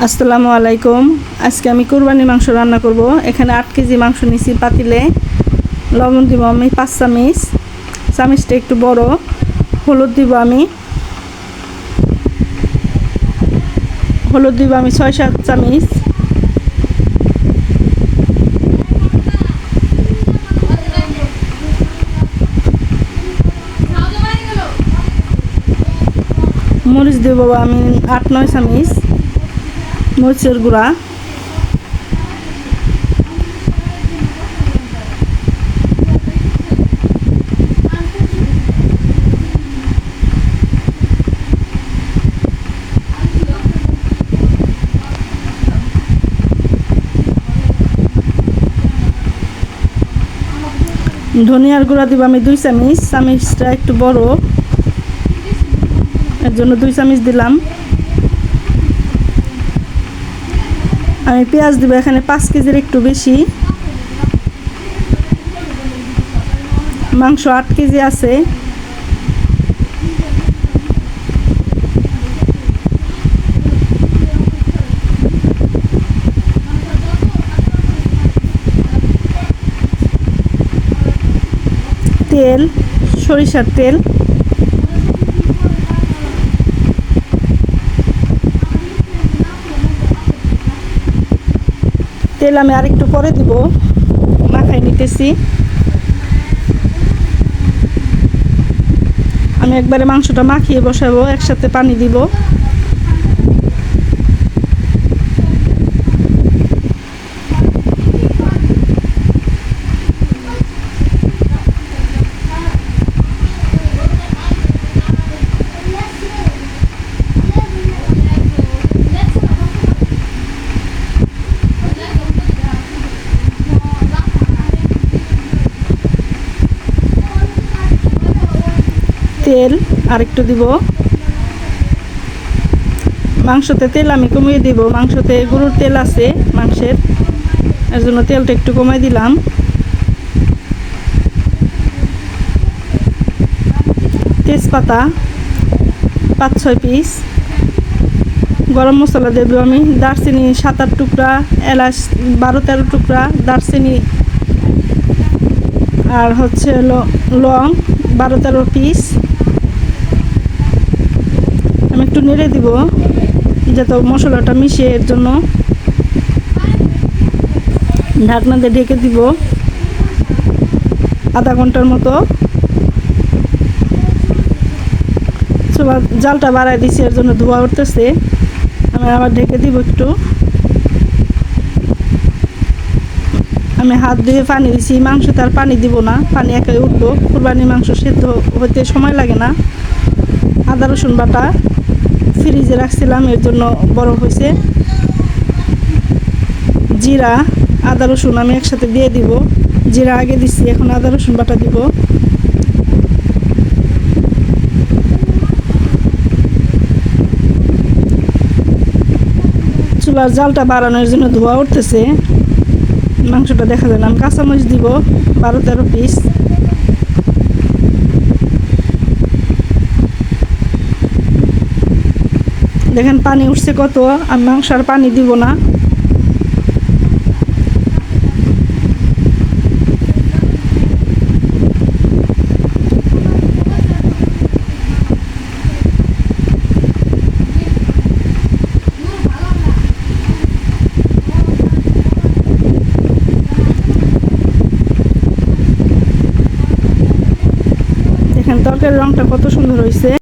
আসসালামু আলাইকুম। আজকে আমি কুরবানির মাংস রান্না করব। এখানে 8 কেজি মাংস নিছি পাতিলে। লবণ দিব আমি 5 চামচ, চামচটা একটু বড়। হলুদ দিব আমি 6-7 চামচ। মরিচ দিব আমি 8-9 চামচ মরিচের গুঁড়া। ধনিয়ার গুঁড়া দিব আমি 2 চামচ, চামচটা একটু বড়, এর জন্য 2 চামচ দিলাম। আমি পেঁয়াজ দিব এখানে 5 কেজির একটু বেশি। মাংস 8 কেজি আছে। তেল, সরিষার তেল, তেল আমি আরেকটু পরে দিব, মাখাই নিতেছি। আমি একবারে মাংসটা মাখিয়ে বসাবো, একসাথে পানি দিব। তেল আরেকটু দিব। মাংসতে তেল আমি কমিয়ে দিব, মাংসতে গরুর তেল আছে মাংসের, এর জন্য তেলটা একটু কমাই দিলাম। তেজপাতা 5-6 পিস। গরম মশলা দেব আমি দারচিনি 7-8 টুকরা, এলাচ 12-13 টুকরা, দারচিনি আর হচ্ছে লং 12-13 পিস। আমি একটু নেড়ে দিব যাতে মশলাটা মিশে, এর জন্য ঢাকনা দিয়ে ঢেকে দিব আধা ঘন্টার মতো। জালটা বাড়াই দিছি, এর জন্য ধোয়া উঠতেছে। আমি আবার ঢেকে দিব একটু। আমি হাত দিয়ে পানি দিছি, মাংসতে আর পানি দিব না, পানি একাই উঠবো। কুরবানির মাংস সেদ্ধ হতে সময় লাগে না। আদা রসুন বাটা ফ্রিজে রাখছিলাম, এর জন্য বরফ হয়েছে। জিরা আদা রসুন আমি একসাথে দিয়ে দিব, জিরা আগে দিছি, এখন আদা রসুন বাটা দিব। চুলার জালটা বাড়ানোর জন্য ধোয়া উঠতেছে, মাংসটা দেখা যায় না। আমি কাঁচামরিচ দিব 12-13 পিস। দেখেন পানি উঠছে কত, আমি মাংস আর পানি দিব না। দেখেন তরকারির রংটা কত সুন্দর হয়েছে।